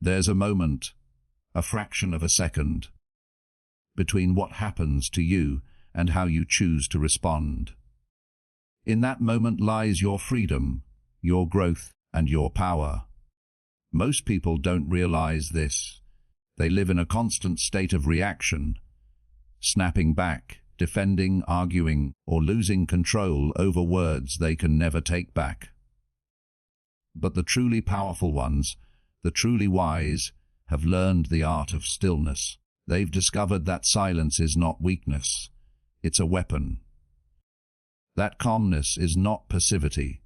There's a moment, a fraction of a second, between what happens to you and how you choose to respond. In that moment lies your freedom, your growth, and your power. Most people don't realize this. They live in a constant state of reaction, snapping back, defending, arguing, or losing control over words they can never take back. But the truly powerful ones, the truly wise, have learned the art of stillness. They've discovered that silence is not weakness, it's a weapon. That calmness is not passivity,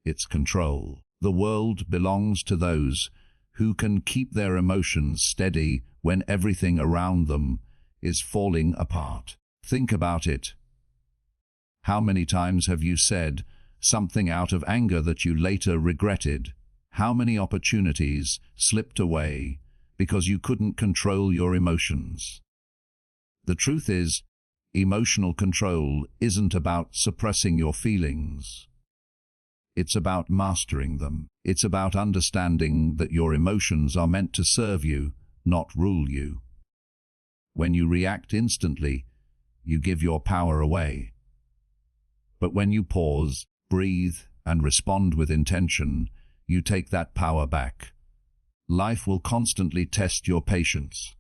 it's control. The world belongs to those who can keep their emotions steady when everything around them is falling apart. Think about it. How many times have you said something out of anger that you later regretted? How many opportunities slipped away because you couldn't control your emotions? The truth is, emotional control isn't about suppressing your feelings. It's about mastering them. It's about understanding that your emotions are meant to serve you, not rule you. When you react instantly, you give your power away. But when you pause, breathe, and respond with intention, you take that power back. Life will constantly test your patience.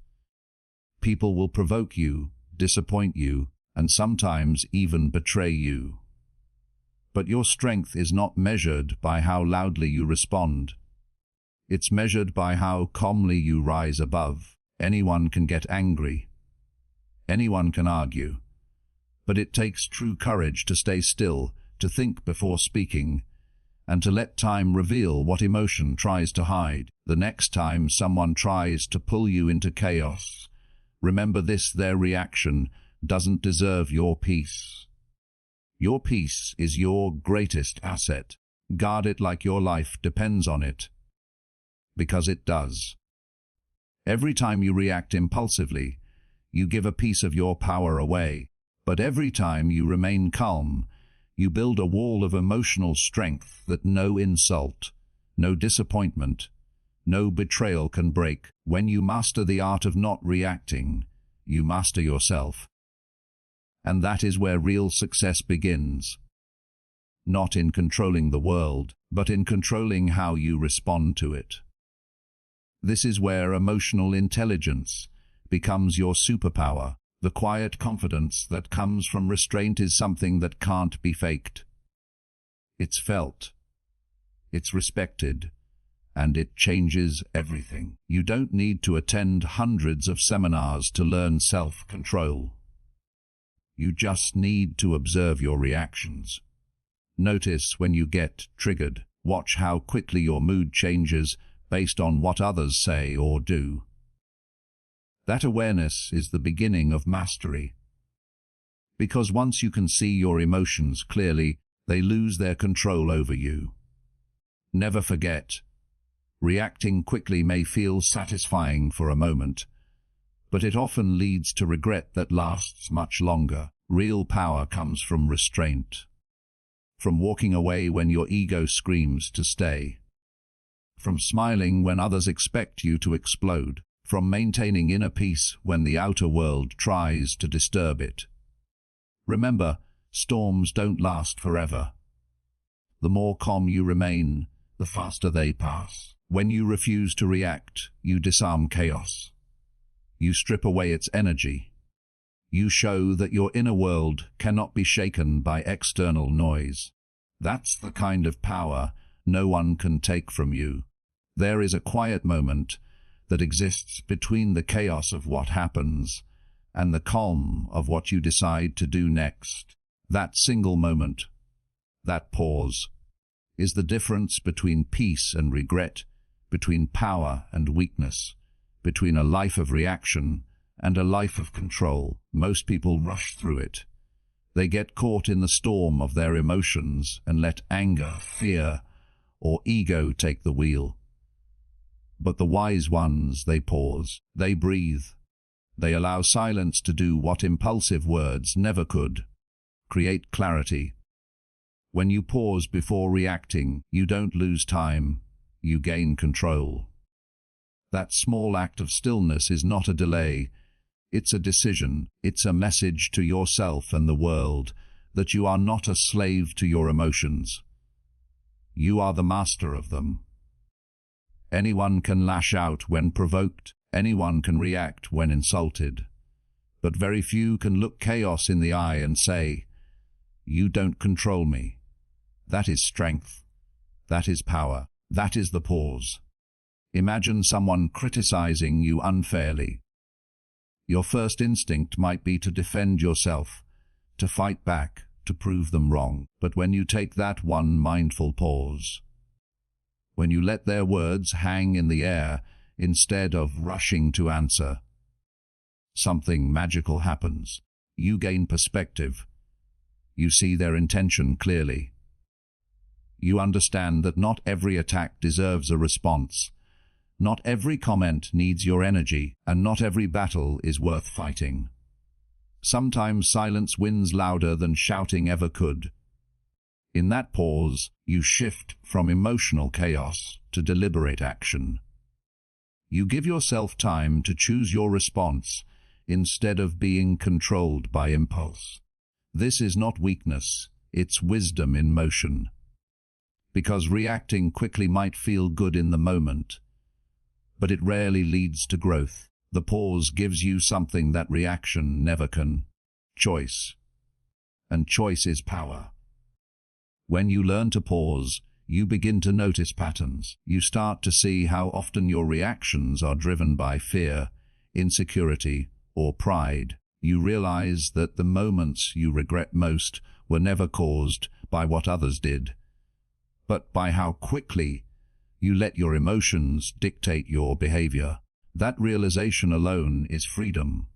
People will provoke you, disappoint you, and sometimes even betray you. But your strength is not measured by how loudly you respond. It's measured by how calmly you rise above. Anyone can get angry. Anyone can argue. But it takes true courage to stay still, to think before speaking, and to let time reveal what emotion tries to hide. The next time someone tries to pull you into chaos, remember this: their reaction doesn't deserve your peace. Your peace is your greatest asset. Guard it like your life depends on it. Because it does. Every time you react impulsively, you give a piece of your power away. But every time you remain calm, you build a wall of emotional strength that no insult, no disappointment, no betrayal can break. When you master the art of not reacting, you master yourself. And that is where real success begins. Not in controlling the world, but in controlling how you respond to it. This is where emotional intelligence becomes your superpower. The quiet confidence that comes from restraint is something that can't be faked. It's felt, it's respected, and it changes everything. You don't need to attend hundreds of seminars to learn self-control. You just need to observe your reactions. Notice when you get triggered. Watch how quickly your mood changes based on what others say or do. That awareness is the beginning of mastery. Because once you can see your emotions clearly, they lose their control over you. Never forget, reacting quickly may feel satisfying for a moment, but it often leads to regret that lasts much longer. Real power comes from restraint. From walking away when your ego screams to stay. From smiling when others expect you to explode. From maintaining inner peace when the outer world tries to disturb it. Remember, storms don't last forever. The more calm you remain, the faster they pass. When you refuse to react, you disarm chaos. You strip away its energy. You show that your inner world cannot be shaken by external noise. That's the kind of power no one can take from you. There is a quiet moment that exists between the chaos of what happens and the calm of what you decide to do next. That single moment, that pause, is the difference between peace and regret, between power and weakness, between a life of reaction and a life of control. Most people rush through it. They get caught in the storm of their emotions and let anger, fear, or ego take the wheel. But the wise ones, they pause, they breathe. They allow silence to do what impulsive words never could. Create clarity. When you pause before reacting, you don't lose time, you gain control. That small act of stillness is not a delay. It's a decision. It's a message to yourself and the world that you are not a slave to your emotions. You are the master of them. Anyone can lash out when provoked. Anyone can react when insulted. But very few can look chaos in the eye and say, "You don't control me." That is strength. That is power. That is the pause. Imagine someone criticizing you unfairly. Your first instinct might be to defend yourself, to fight back, to prove them wrong. But when you take that one mindful pause, when you let their words hang in the air instead of rushing to answer, something magical happens. You gain perspective. You see their intention clearly. You understand that not every attack deserves a response. Not every comment needs your energy, and not every battle is worth fighting. Sometimes silence wins louder than shouting ever could. In that pause, you shift from emotional chaos to deliberate action. You give yourself time to choose your response instead of being controlled by impulse. This is not weakness, it's wisdom in motion. Because reacting quickly might feel good in the moment, but it rarely leads to growth. The pause gives you something that reaction never can: choice. And choice is power. When you learn to pause, you begin to notice patterns. You start to see how often your reactions are driven by fear, insecurity, or pride. You realize that the moments you regret most were never caused by what others did, but by how quickly you let your emotions dictate your behavior. That realization alone is freedom.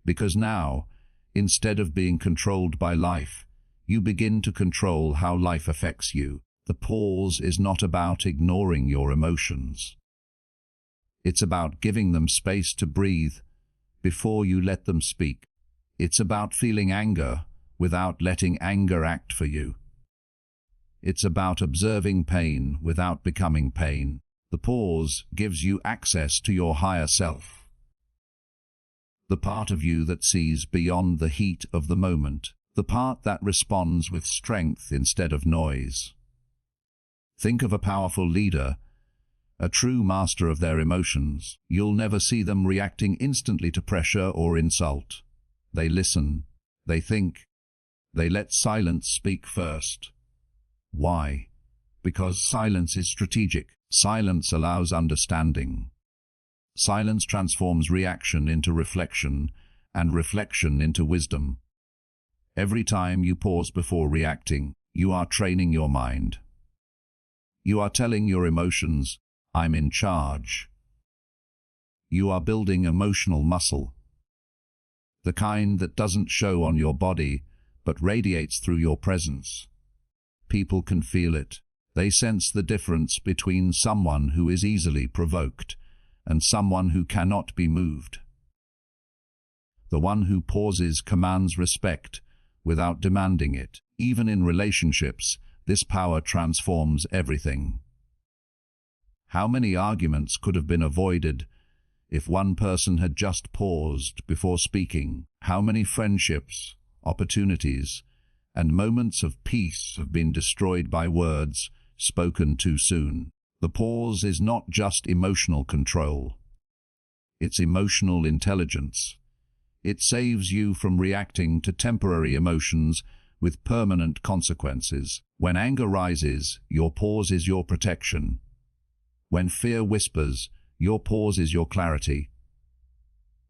Because now, instead of being controlled by life, you begin to control how life affects you. The pause is not about ignoring your emotions. It's about giving them space to breathe before you let them speak. It's about feeling anger without letting anger act for you. It's about observing pain without becoming pain. The pause gives you access to your higher self, the part of you that sees beyond the heat of the moment, the part that responds with strength instead of noise. Think of a powerful leader, a true master of their emotions. You'll never see them reacting instantly to pressure or insult. They listen, they think, they let silence speak first. Why? Because silence is strategic. Silence allows understanding. Silence transforms reaction into reflection, and reflection into wisdom. Every time you pause before reacting, you are training your mind. You are telling your emotions, "I'm in charge." You are building emotional muscle, the kind that doesn't show on your body, but radiates through your presence. People can feel it. They sense the difference between someone who is easily provoked and someone who cannot be moved. The one who pauses commands respect without demanding it. Even in relationships, this power transforms everything. How many arguments could have been avoided if one person had just paused before speaking? How many friendships, opportunities, and moments of peace have been destroyed by words spoken too soon? The pause is not just emotional control. It's emotional intelligence. It saves you from reacting to temporary emotions with permanent consequences. When anger rises, your pause is your protection. When fear whispers, your pause is your clarity.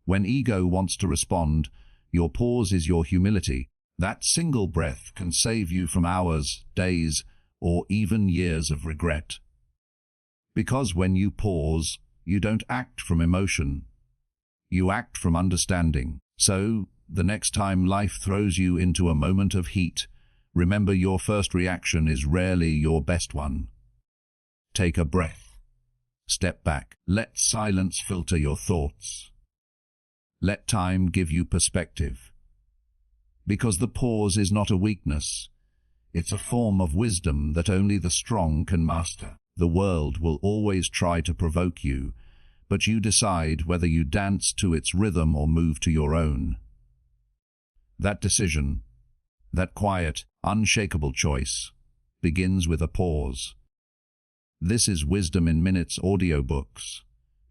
When ego wants to respond, your pause is your humility. That single breath can save you from hours, days, or even years of regret. Because when you pause, you don't act from emotion. You act from understanding. So, the next time life throws you into a moment of heat, remember your first reaction is rarely your best one. Take a breath. Step back. Let silence filter your thoughts. Let time give you perspective. Because the pause is not a weakness. It's a form of wisdom that only the strong can master. The world will always try to provoke you, but you decide whether you dance to its rhythm or move to your own. That decision, that quiet, unshakable choice, begins with a pause. This is Wisdom in Minutes audiobooks,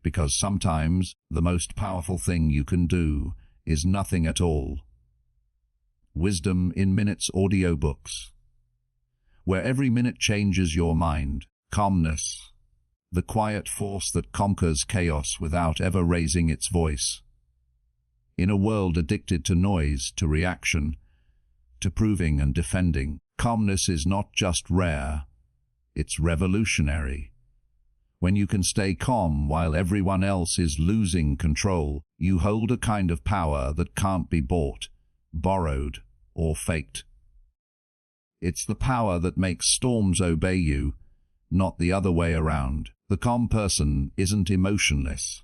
because sometimes the most powerful thing you can do is nothing at all. Wisdom in Minutes audiobooks, where every minute changes your mind. Calmness, the quiet force that conquers chaos without ever raising its voice. In a world addicted to noise, to reaction, to proving and defending, calmness is not just rare, it's revolutionary. When you can stay calm while everyone else is losing control, you hold a kind of power that can't be bought, borrowed, or faked. It's the power that makes storms obey you, not the other way around. The calm person isn't emotionless.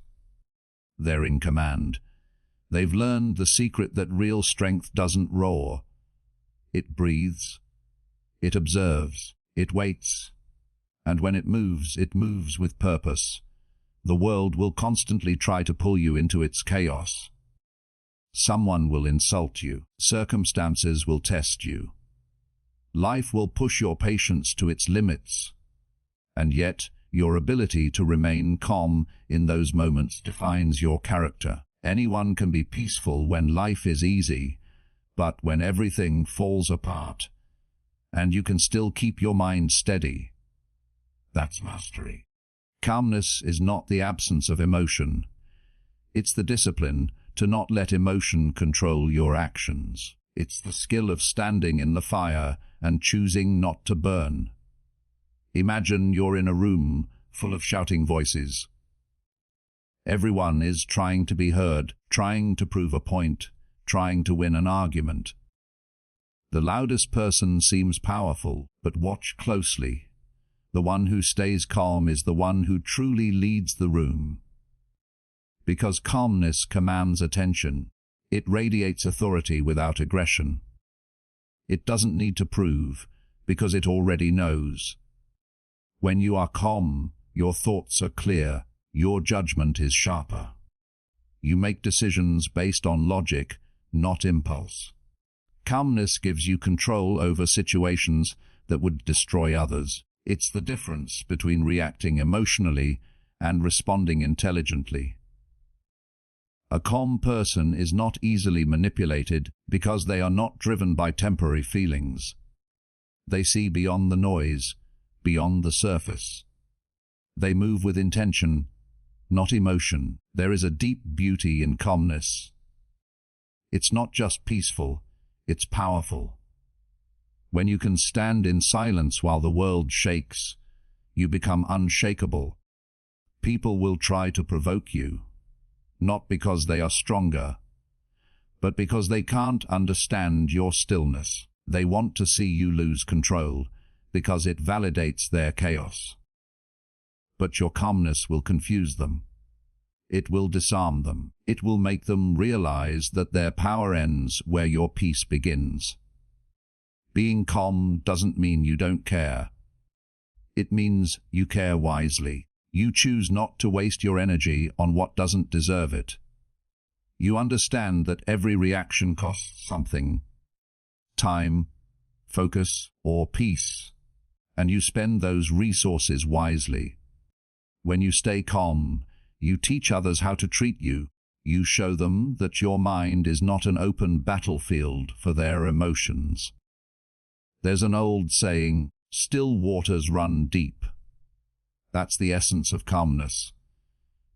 They're in command. They've learned the secret that real strength doesn't roar. It breathes, it observes, it waits, and when it moves with purpose. The world will constantly try to pull you into its chaos. Someone will insult you. Circumstances will test you. Life will push your patience to its limits. And yet, your ability to remain calm in those moments defines your character. Anyone can be peaceful when life is easy, but when everything falls apart, and you can still keep your mind steady, that's mastery. Calmness is not the absence of emotion. It's the discipline to not let emotion control your actions. It's the skill of standing in the fire and choosing not to burn. Imagine you're in a room full of shouting voices. Everyone is trying to be heard, trying to prove a point, trying to win an argument. The loudest person seems powerful, but watch closely. The one who stays calm is the one who truly leads the room. Because calmness commands attention, it radiates authority without aggression. It doesn't need to prove, because it already knows. When you are calm, your thoughts are clear, your judgment is sharper. You make decisions based on logic, not impulse. Calmness gives you control over situations that would destroy others. It's the difference between reacting emotionally and responding intelligently. A calm person is not easily manipulated because they are not driven by temporary feelings. They see beyond the noise, beyond the surface. They move with intention, not emotion. There is a deep beauty in calmness. It's not just peaceful, it's powerful. When you can stand in silence while the world shakes, you become unshakable. People will try to provoke you, not because they are stronger, but because they can't understand your stillness. They want to see you lose control, because it validates their chaos. But your calmness will confuse them. It will disarm them. It will make them realize that their power ends where your peace begins. Being calm doesn't mean you don't care. It means you care wisely. You choose not to waste your energy on what doesn't deserve it. You understand that every reaction costs something: time, focus, or peace, and you spend those resources wisely. When you stay calm, you teach others how to treat you. You show them that your mind is not an open battlefield for their emotions. There's an old saying, "Still waters run deep." That's the essence of calmness.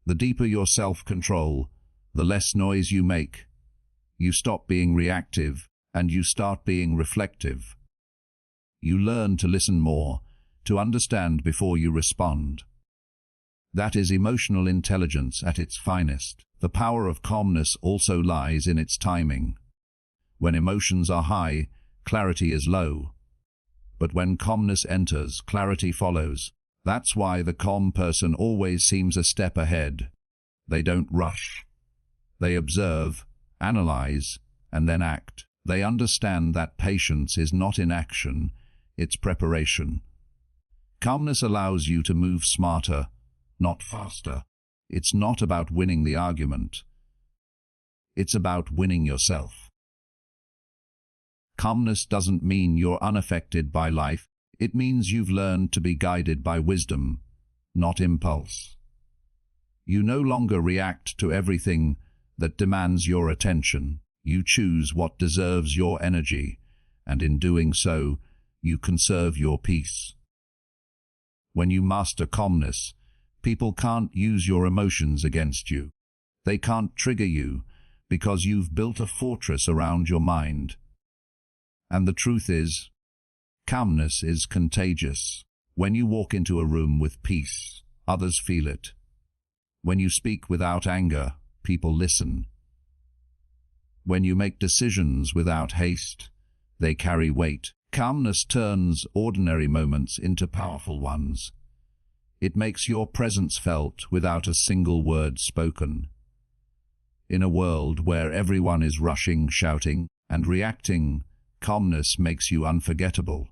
The deeper your self-control, the less noise you make. You stop being reactive, and you start being reflective. You learn to listen more, to understand before you respond. That is emotional intelligence at its finest. The power of calmness also lies in its timing. When emotions are high, clarity is low. But when calmness enters, clarity follows. That's why the calm person always seems a step ahead. They don't rush. They observe, analyze, and then act. They understand that patience is not inaction, it's preparation. Calmness allows you to move smarter, not faster. It's not about winning the argument. It's about winning yourself. Calmness doesn't mean you're unaffected by life. It means you've learned to be guided by wisdom, not impulse. You no longer react to everything that demands your attention. You choose what deserves your energy, and in doing so, you conserve your peace. When you master calmness, people can't use your emotions against you. They can't trigger you because you've built a fortress around your mind. And the truth is, calmness is contagious. When you walk into a room with peace, others feel it. When you speak without anger, people listen. When you make decisions without haste, they carry weight. Calmness turns ordinary moments into powerful ones. It makes your presence felt without a single word spoken. In a world where everyone is rushing, shouting, and reacting, calmness makes you unforgettable.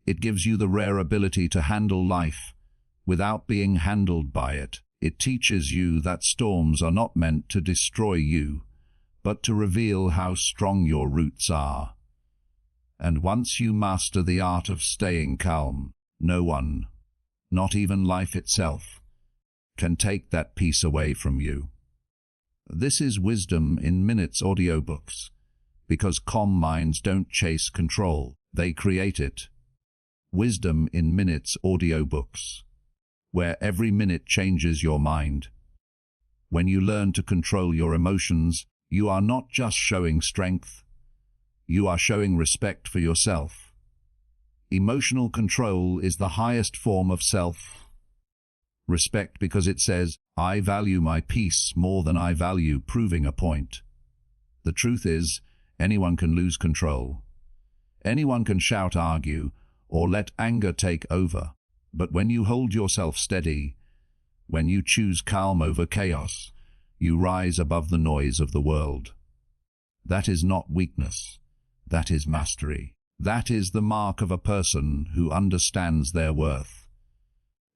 It gives you the rare ability to handle life without being handled by it. It teaches you that storms are not meant to destroy you, but to reveal how strong your roots are. And once you master the art of staying calm, no one, not even life itself, can take that peace away from you. This is Wisdom in Minutes audiobooks, because calm minds don't chase control, they create it. Wisdom in Minutes audiobooks, where every minute changes your mind. When you learn to control your emotions, you are not just showing strength, you are showing respect for yourself. Emotional control is the highest form of self-respect because it says, I value my peace more than I value proving a point. The truth is, anyone can lose control. Anyone can shout, argue, or let anger take over. But when you hold yourself steady, when you choose calm over chaos, you rise above the noise of the world. That is not weakness. That is mastery. That is the mark of a person who understands their worth.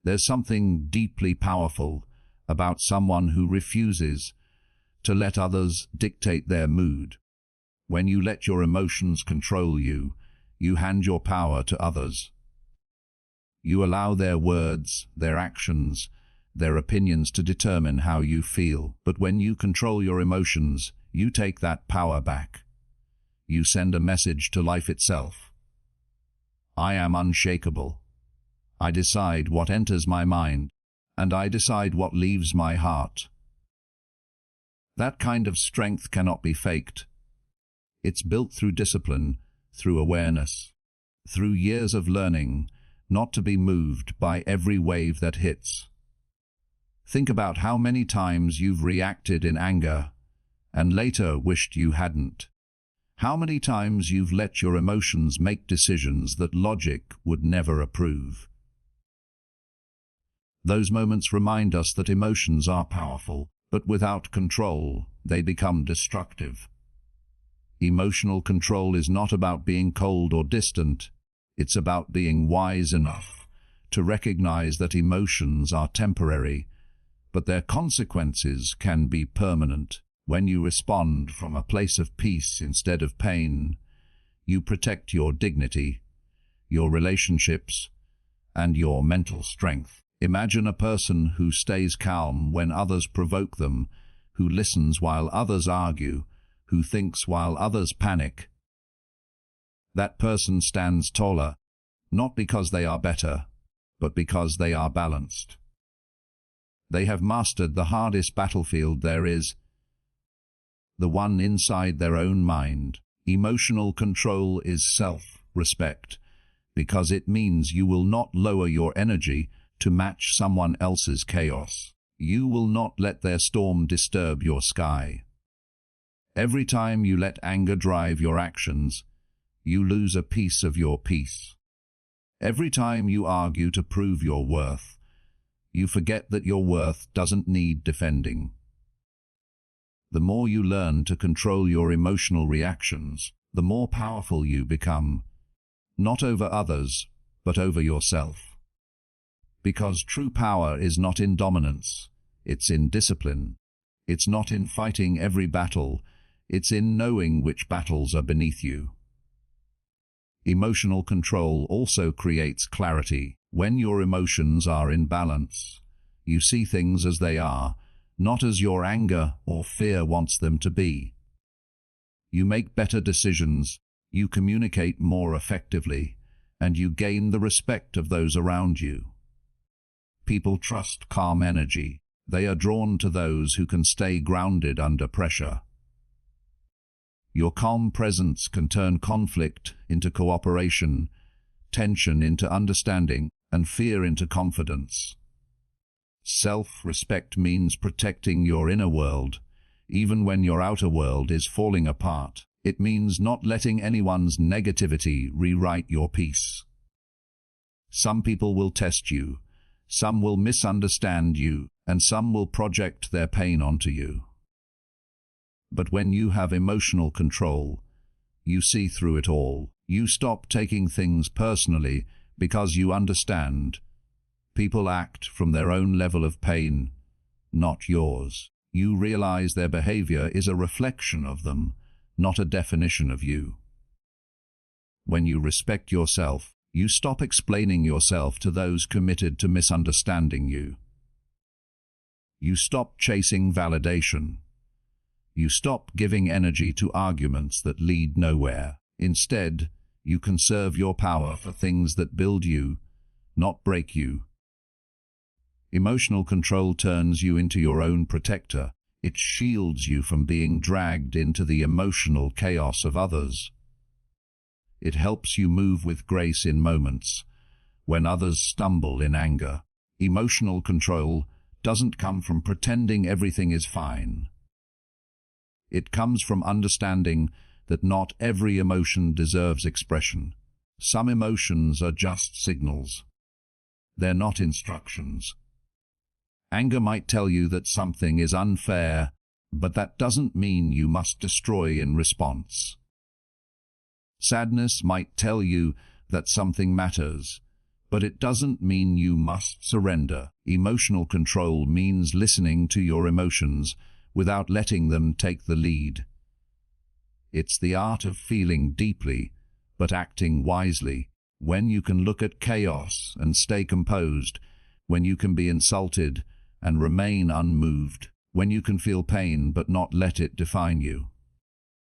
There's something deeply powerful about someone who refuses to let others dictate their mood. When you let your emotions control you, you hand your power to others. You allow their words, their actions, their opinions to determine how you feel. But when you control your emotions, you take that power back. You send a message to life itself. I am unshakable. I decide what enters my mind, and I decide what leaves my heart. That kind of strength cannot be faked. It's built through discipline, through awareness, through years of learning, not to be moved by every wave that hits. Think about how many times you've reacted in anger and later wished you hadn't. How many times you've let your emotions make decisions that logic would never approve. Those moments remind us that emotions are powerful, but without control, they become destructive. Emotional control is not about being cold or distant. It's about being wise enough to recognize that emotions are temporary, but their consequences can be permanent. When you respond from a place of peace instead of pain, you protect your dignity, your relationships, and your mental strength. Imagine a person who stays calm when others provoke them, who listens while others argue, who thinks while others panic. That person stands taller, not because they are better, but because they are balanced. They have mastered the hardest battlefield there is, the one inside their own mind. Emotional control is self-respect, because it means you will not lower your energy to match someone else's chaos. You will not let their storm disturb your sky. Every time you let anger drive your actions, you lose a piece of your peace. Every time you argue to prove your worth, you forget that your worth doesn't need defending. The more you learn to control your emotional reactions, the more powerful you become, not over others, but over yourself. Because true power is not in dominance, It's in discipline. It's not in fighting every battle. It's in knowing which battles are beneath you. Emotional control also creates clarity. When your emotions are in balance, you see things as they are, not as your anger or fear wants them to be. You make better decisions, you communicate more effectively, and you gain the respect of those around you. People trust calm energy. They are drawn to those who can stay grounded under pressure. Your calm presence can turn conflict into cooperation, tension into understanding, and fear into confidence. Self-respect means protecting your inner world, even when your outer world is falling apart. It means not letting anyone's negativity rewrite your peace. Some people will test you, some will misunderstand you, and some will project their pain onto you. But when you have emotional control, you see through it all. You stop taking things personally because you understand. People act from their own level of pain, not yours. You realize their behavior is a reflection of them, not a definition of you. When you respect yourself, you stop explaining yourself to those committed to misunderstanding you. You stop chasing validation. You stop giving energy to arguments that lead nowhere. Instead, you conserve your power for things that build you, not break you. Emotional control turns you into your own protector. It shields you from being dragged into the emotional chaos of others. It helps you move with grace in moments when others stumble in anger. Emotional control doesn't come from pretending everything is fine. It comes from understanding that not every emotion deserves expression. Some emotions are just signals. They're not instructions. Anger might tell you that something is unfair, but that doesn't mean you must destroy in response. Sadness might tell you that something matters, but it doesn't mean you must surrender. Emotional control means listening to your emotions without letting them take the lead. It's the art of feeling deeply, but acting wisely. When you can look at chaos and stay composed, when you can be insulted and remain unmoved, when you can feel pain but not let it define you.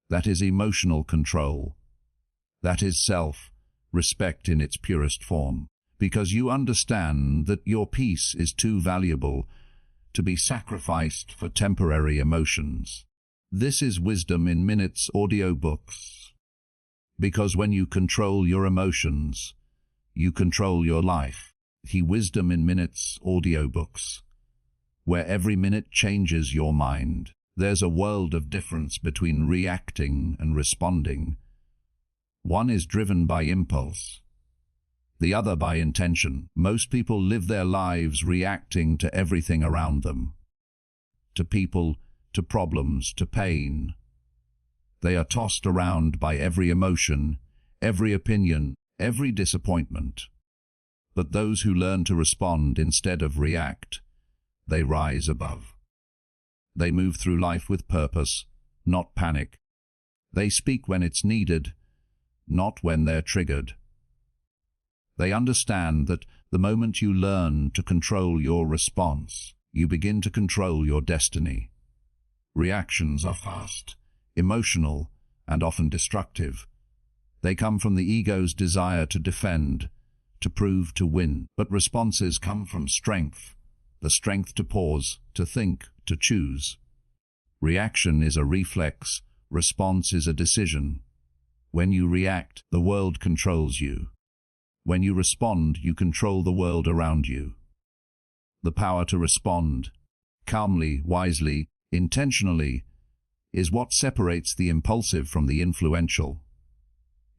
That is emotional control. That is self-respect in its purest form, because you understand that your peace is too valuable to be sacrificed for temporary emotions. This is Wisdom in Minutes audiobooks. Because when you control your emotions, you control your life. Wisdom in Minutes audiobooks, where every minute changes your mind. There's a world of difference between reacting and responding. One is driven by impulse, the other by intention. Most people live their lives reacting to everything around them. To people, to problems, to pain. They are tossed around by every emotion, every opinion, every disappointment. But those who learn to respond instead of react, they rise above. They move through life with purpose, not panic. They speak when it's needed, not when they're triggered. They understand that the moment you learn to control your response, you begin to control your destiny. Reactions are fast, emotional, and often destructive. They come from the ego's desire to defend, to prove, to win. But responses come from strength, the strength to pause, to think, to choose. Reaction is a reflex, response is a decision. When you react, the world controls you. When you respond, you control the world around you. The power to respond, calmly, wisely, intentionally, is what separates the impulsive from the influential.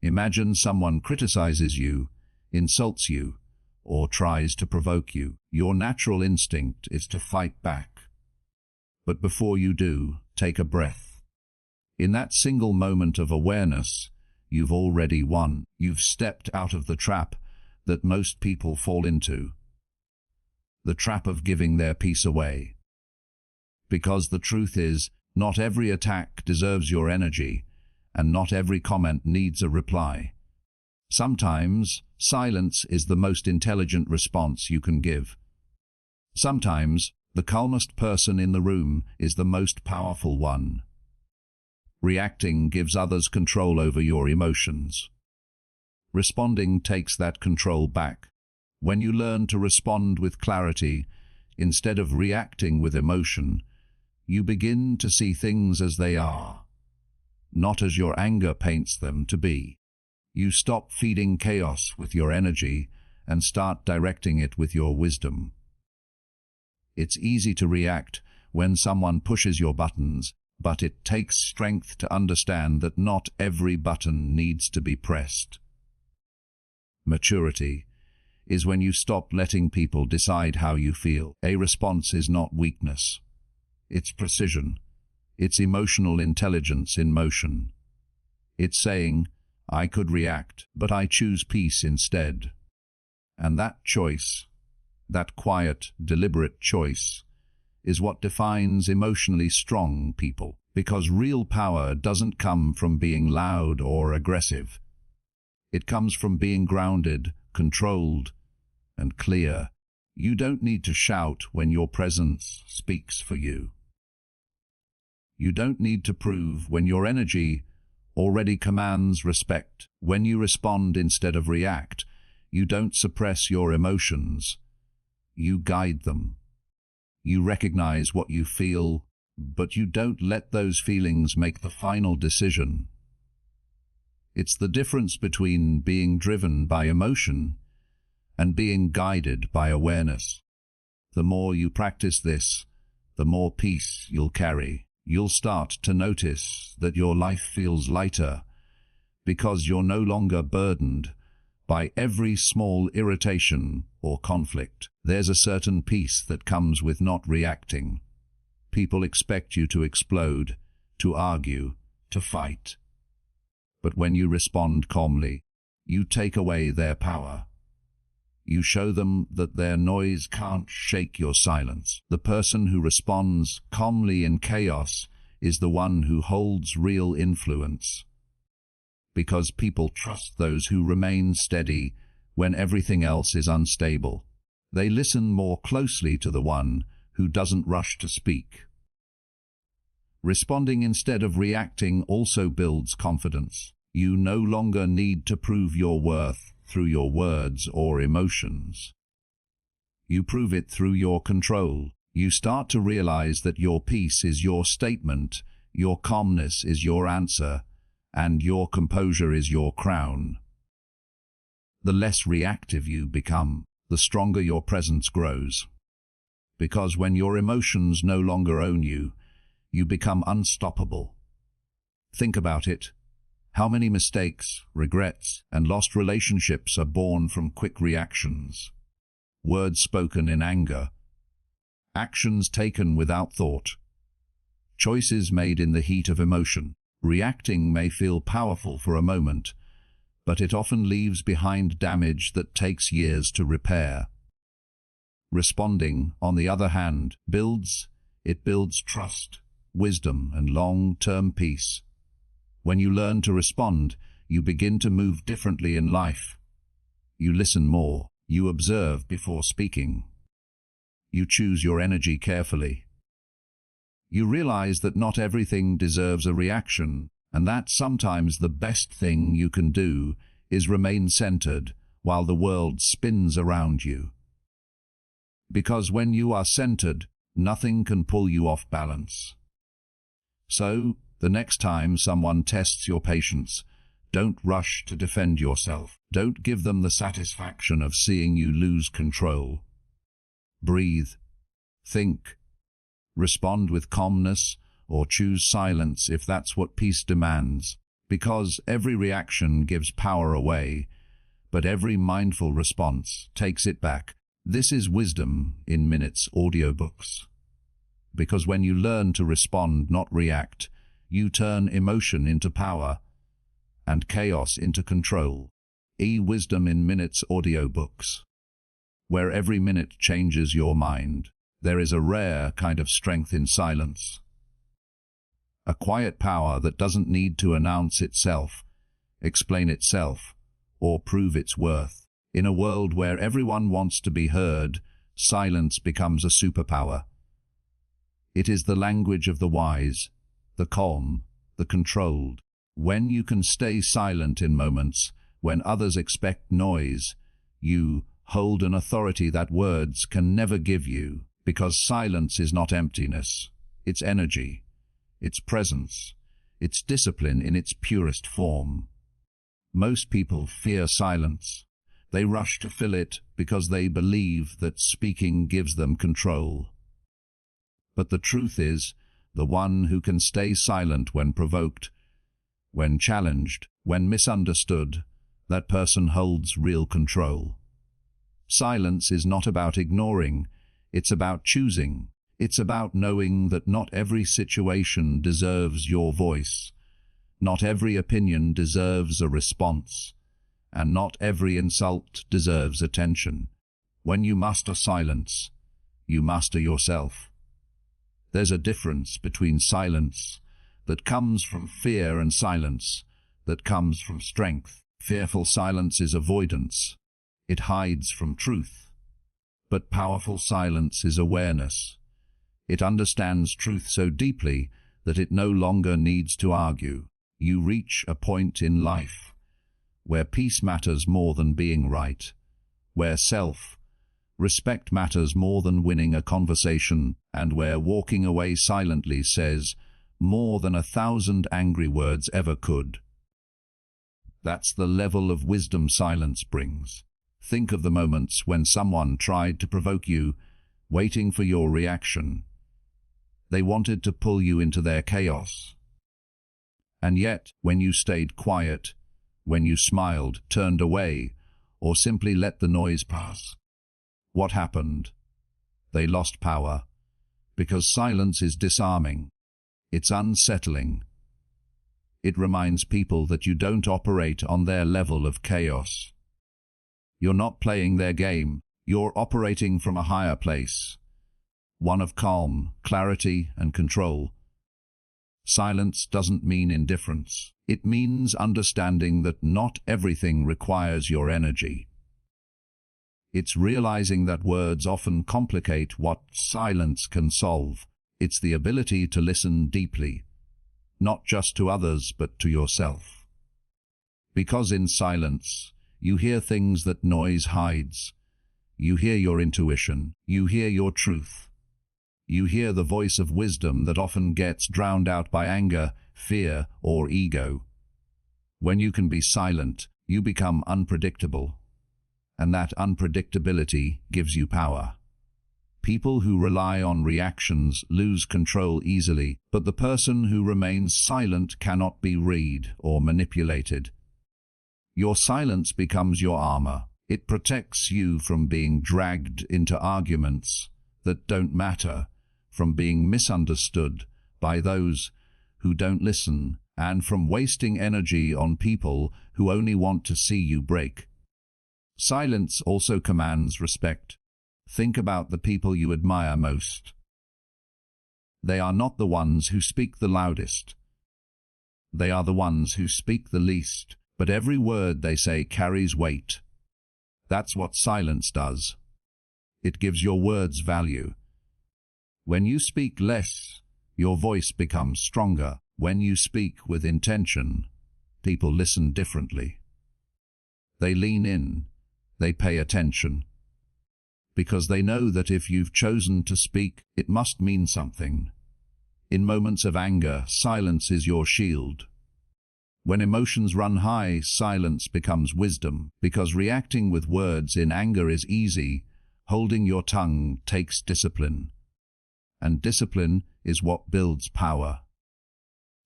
Imagine someone criticizes you, insults you, or tries to provoke you. Your natural instinct is to fight back. But before you do, take a breath. In that single moment of awareness, you've already won. You've stepped out of the trap that most people fall into. The trap of giving their peace away. Because the truth is, not every attack deserves your energy, and not every comment needs a reply. Sometimes, silence is the most intelligent response you can give. Sometimes, the calmest person in the room is the most powerful one. Reacting gives others control over your emotions. Responding takes that control back. When you learn to respond with clarity, instead of reacting with emotion, you begin to see things as they are, not as your anger paints them to be. You stop feeding chaos with your energy and start directing it with your wisdom. It's easy to react when someone pushes your buttons, but it takes strength to understand that not every button needs to be pressed. Maturity is when you stop letting people decide how you feel. A response is not weakness. It's precision. It's emotional intelligence in motion. It's saying, I could react, but I choose peace instead. And that choice, that quiet, deliberate choice, is what defines emotionally strong people. Because real power doesn't come from being loud or aggressive. It comes from being grounded, controlled, and clear. You don't need to shout when your presence speaks for you. You don't need to prove when your energy already commands respect. When you respond instead of react, you don't suppress your emotions. You guide them. You recognize what you feel, but you don't let those feelings make the final decision. It's the difference between being driven by emotion and being guided by awareness. The more you practice this, the more peace you'll carry. You'll start to notice that your life feels lighter because you're no longer burdened by every small irritation or conflict. There's a certain peace that comes with not reacting. People expect you to explode, to argue, to fight. But when you respond calmly, you take away their power. You show them that their noise can't shake your silence. The person who responds calmly in chaos is the one who holds real influence. Because people trust those who remain steady when everything else is unstable. They listen more closely to the one who doesn't rush to speak. Responding instead of reacting also builds confidence. You no longer need to prove your worth through your words or emotions. You prove it through your control. You start to realize that your peace is your statement, your calmness is your answer, and your composure is your crown. The less reactive you become, the stronger your presence grows. Because when your emotions no longer own you, you become unstoppable. Think about it. How many mistakes, regrets, and lost relationships are born from quick reactions? Words spoken in anger. Actions taken without thought. Choices made in the heat of emotion. Reacting may feel powerful for a moment, but it often leaves behind damage that takes years to repair. Responding, on the other hand, builds trust, wisdom, and long-term peace. When you learn to respond, you begin to move differently in life. You listen more. You observe before speaking. You choose your energy carefully. You realize that not everything deserves a reaction, and that sometimes the best thing you can do is remain centered while the world spins around you. Because when you are centered, nothing can pull you off balance. So, the next time someone tests your patience, don't rush to defend yourself. Don't give them the satisfaction of seeing you lose control. Breathe. Think. Respond with calmness, or choose silence if that's what peace demands. Because every reaction gives power away, but every mindful response takes it back. This is Wisdom in Minutes audiobooks. Because when you learn to respond, not react, you turn emotion into power and chaos into control. Wisdom in Minutes audiobooks, where every minute changes your mind. There is a rare kind of strength in silence. A quiet power that doesn't need to announce itself, explain itself, or prove its worth. In a world where everyone wants to be heard, silence becomes a superpower. It is the language of the wise, the calm, the controlled. When you can stay silent in moments when others expect noise, you hold an authority that words can never give you, because silence is not emptiness. It's energy, it's presence, it's discipline in its purest form. Most people fear silence. They rush to fill it because they believe that speaking gives them control. But the truth is, the one who can stay silent when provoked, when challenged, when misunderstood, that person holds real control. Silence is not about ignoring, it's about choosing. It's about knowing that not every situation deserves your voice, not every opinion deserves a response, and not every insult deserves attention. When you master silence, you master yourself. There's a difference between silence that comes from fear and silence that comes from strength. Fearful silence is avoidance. It hides from truth. But powerful silence is awareness. It understands truth so deeply that it no longer needs to argue. You reach a point in life where peace matters more than being right, where self-respect matters more than winning a conversation, and where walking away silently says more than 1,000 angry words ever could. That's the level of wisdom silence brings. Think of the moments when someone tried to provoke you, waiting for your reaction. They wanted to pull you into their chaos. And yet, when you stayed quiet, when you smiled, turned away, or simply let the noise pass, what happened? They lost power, because silence is disarming. It's unsettling. It reminds people that you don't operate on their level of chaos. You're not playing their game. You're operating from a higher place, one of calm, clarity, and control. Silence doesn't mean indifference. It means understanding that not everything requires your energy. It's realizing that words often complicate what silence can solve. It's the ability to listen deeply, not just to others, but to yourself. Because in silence, you hear things that noise hides. You hear your intuition. You hear your truth. You hear the voice of wisdom that often gets drowned out by anger, fear, or ego. When you can be silent, you become unpredictable. And that unpredictability gives you power. People who rely on reactions lose control easily, but the person who remains silent cannot be read or manipulated. Your silence becomes your armor. It protects you from being dragged into arguments that don't matter, from being misunderstood by those who don't listen, and from wasting energy on people who only want to see you break. Silence also commands respect. Think about the people you admire most. They are not the ones who speak the loudest. They are the ones who speak the least, but every word they say carries weight. That's what silence does. It gives your words value. When you speak less, your voice becomes stronger. When you speak with intention, people listen differently. They lean in, they pay attention, because they know that if you've chosen to speak, it must mean something. In moments of anger, silence is your shield. When emotions run high, silence becomes wisdom, because reacting with words in anger is easy. Holding your tongue takes discipline. And discipline is what builds power.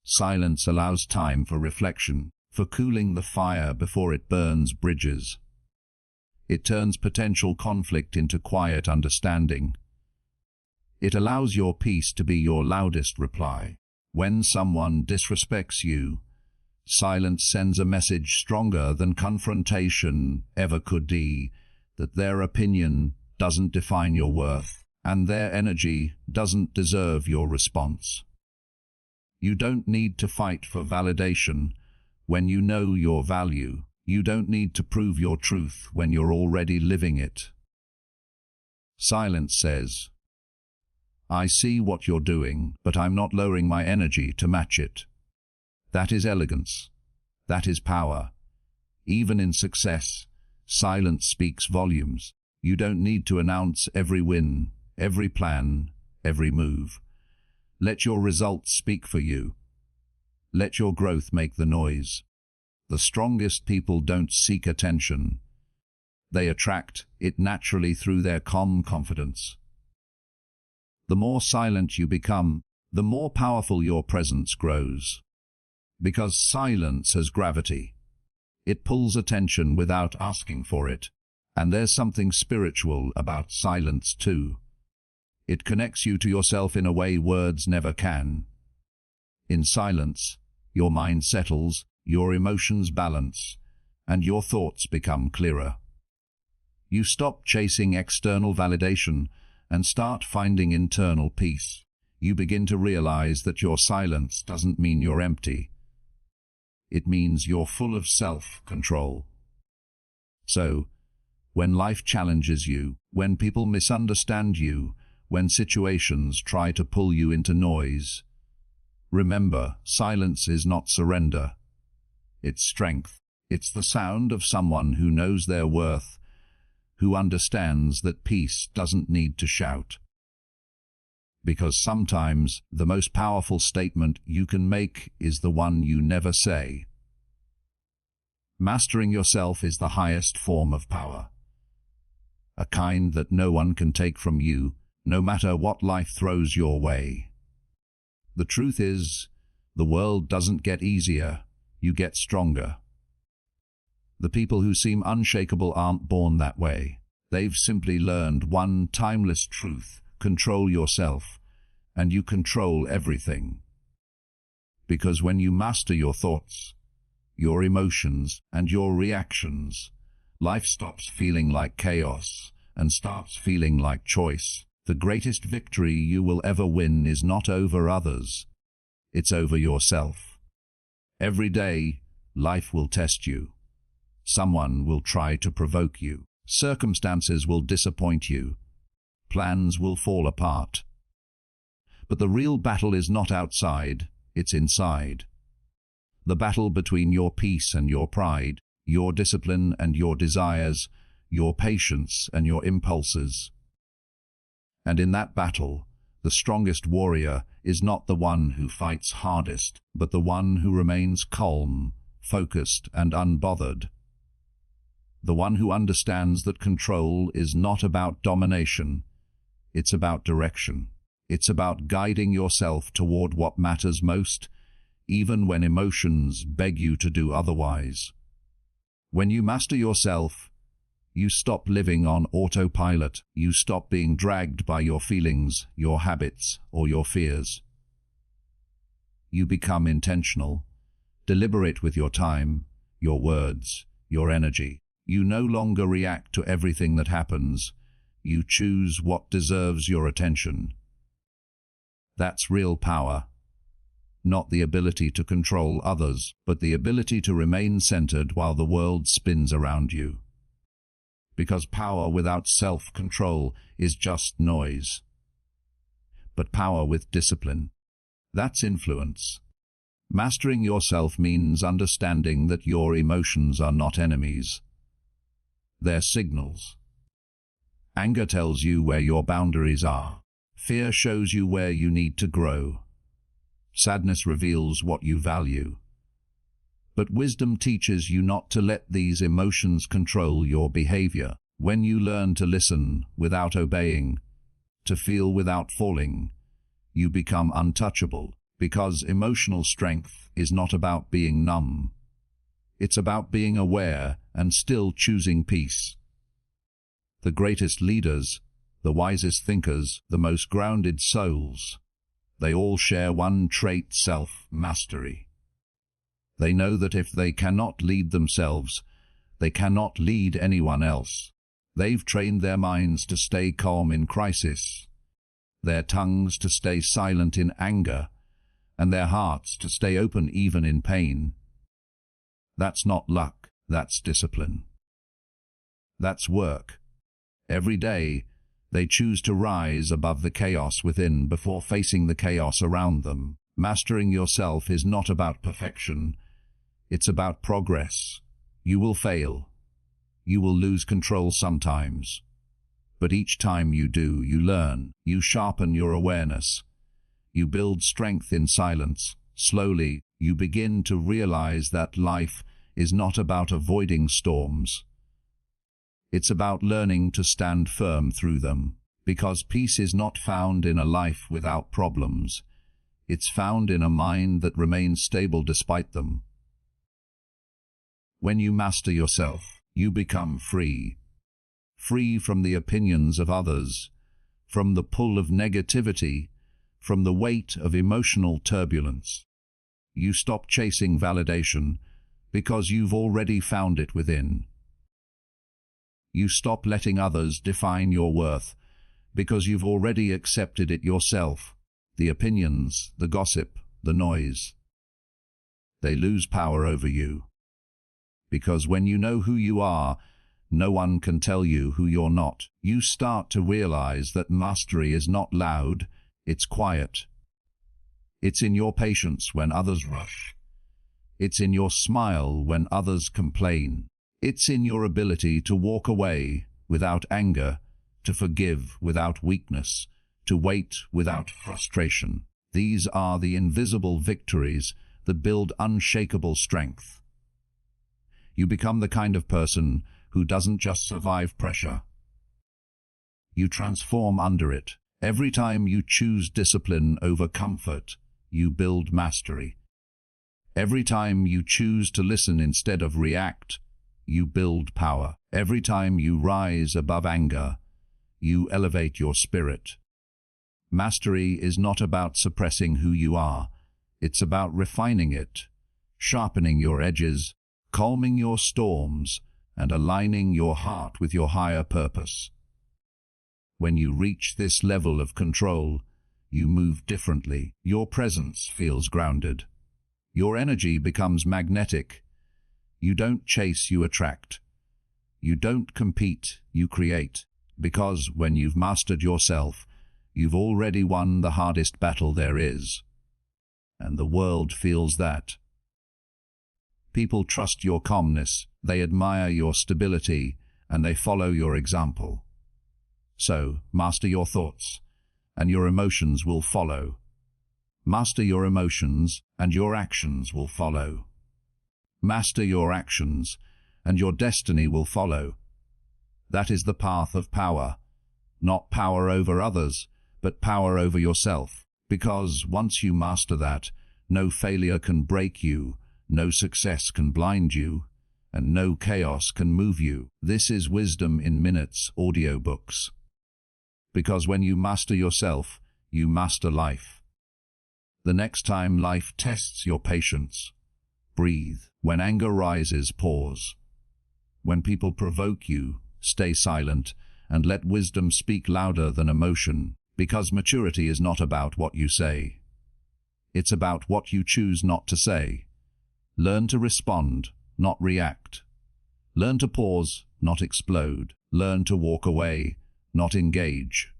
Silence allows time for reflection, for cooling the fire before it burns bridges. It turns potential conflict into quiet understanding. It allows your peace to be your loudest reply. When someone disrespects you, silence sends a message stronger than confrontation ever could be, that their opinion doesn't define your worth. and their energy doesn't deserve your response. You don't need to fight for validation when you know your value. You don't need to prove your truth when you're already living it. Silence says, I see what you're doing, but I'm not lowering my energy to match it. That is elegance. That is power. Even in success, silence speaks volumes. You don't need to announce every win, every plan, every move. Let your results speak for you. Let your growth make the noise. The strongest people don't seek attention. They attract it naturally through their calm confidence. The more silent you become, the more powerful your presence grows. Because silence has gravity. It pulls attention without asking for it. And there's something spiritual about silence too. It connects you to yourself in a way words never can. In silence, your mind settles, your emotions balance, and your thoughts become clearer. You stop chasing external validation and start finding internal peace. You begin to realize that your silence doesn't mean you're empty. It means you're full of self-control. So, when life challenges you, when people misunderstand you, when situations try to pull you into noise, remember, silence is not surrender. It's strength. It's the sound of someone who knows their worth, who understands that peace doesn't need to shout. Because sometimes the most powerful statement you can make is the one you never say. Mastering yourself is the highest form of power. A kind that no one can take from you, no matter what life throws your way. The truth is, the world doesn't get easier, you get stronger. The people who seem unshakable aren't born that way. They've simply learned one timeless truth: control yourself, and you control everything. Because when you master your thoughts, your emotions, and your reactions, life stops feeling like chaos and starts feeling like choice. The greatest victory you will ever win is not over others. It's over yourself. Every day, life will test you. Someone will try to provoke you. Circumstances will disappoint you. Plans will fall apart. But the real battle is not outside, it's inside. The battle between your peace and your pride, your discipline and your desires, your patience and your impulses. And in that battle, the strongest warrior is not the one who fights hardest, but the one who remains calm, focused, and unbothered. The one who understands that control is not about domination, it's about direction. It's about guiding yourself toward what matters most, even when emotions beg you to do otherwise. When you master yourself, you stop living on autopilot. You stop being dragged by your feelings, your habits, or your fears. You become intentional, deliberate with your time, your words, your energy. You no longer react to everything that happens. You choose what deserves your attention. That's real power. Not the ability to control others, but the ability to remain centered while the world spins around you. Because power without self-control is just noise. But power with discipline, that's influence. Mastering yourself means understanding that your emotions are not enemies. They're signals. Anger tells you where your boundaries are. Fear shows you where you need to grow. Sadness reveals what you value. But wisdom teaches you not to let these emotions control your behavior. When you learn to listen without obeying, to feel without falling, you become untouchable. Because emotional strength is not about being numb. It's about being aware and still choosing peace. The greatest leaders, the wisest thinkers, the most grounded souls, they all share one trait: self-mastery. They know that if they cannot lead themselves, they cannot lead anyone else. They've trained their minds to stay calm in crisis, their tongues to stay silent in anger, and their hearts to stay open even in pain. That's not luck, that's discipline. That's work. Every day, they choose to rise above the chaos within before facing the chaos around them. Mastering yourself is not about perfection. It's about progress. You will fail. You will lose control sometimes. But each time you do, you learn. You sharpen your awareness. You build strength in silence. Slowly, you begin to realize that life is not about avoiding storms. It's about learning to stand firm through them, because peace is not found in a life without problems. It's found in a mind that remains stable despite them. When you master yourself, you become free. Free from the opinions of others, from the pull of negativity, from the weight of emotional turbulence. You stop chasing validation because you've already found it within. You stop letting others define your worth because you've already accepted it yourself. The opinions, the gossip, the noise. They lose power over you. Because when you know who you are, no one can tell you who you're not. You start to realize that mastery is not loud, it's quiet. It's in your patience when others rush. It's in your smile when others complain. It's in your ability to walk away without anger, to forgive without weakness, to wait without frustration. These are the invisible victories that build unshakable strength. You become the kind of person who doesn't just survive pressure. You transform under it. Every time you choose discipline over comfort, you build mastery. Every time you choose to listen instead of react, you build power. Every time you rise above anger, you elevate your spirit. Mastery is not about suppressing who you are. It's about refining it, sharpening your edges, calming your storms, and aligning your heart with your higher purpose. When you reach this level of control, you move differently. Your presence feels grounded. Your energy becomes magnetic. You don't chase, you attract. You don't compete, you create. Because when you've mastered yourself, you've already won the hardest battle there is. And the world feels that. People trust your calmness, they admire your stability, and they follow your example. So, master your thoughts, and your emotions will follow. Master your emotions, and your actions will follow. Master your actions, and your destiny will follow. That is the path of power. Not power over others, but power over yourself. Because once you master that, no failure can break you, no success can blind you, and no chaos can move you. This is Wisdom in Minutes audiobooks. Because when you master yourself, you master life. The next time life tests your patience, breathe. When anger rises, pause. When people provoke you, stay silent and let wisdom speak louder than emotion, because maturity is not about what you say. It's about what you choose not to say. Learn to respond, not react. Learn to pause, not explode. Learn to walk away, not engage.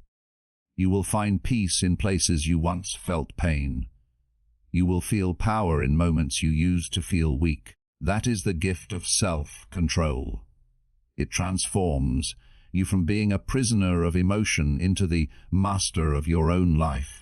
You will find peace in places you once felt pain. You will feel power in moments you used to feel weak. That is the gift of self-control. It transforms you from being a prisoner of emotion into the master of your own life.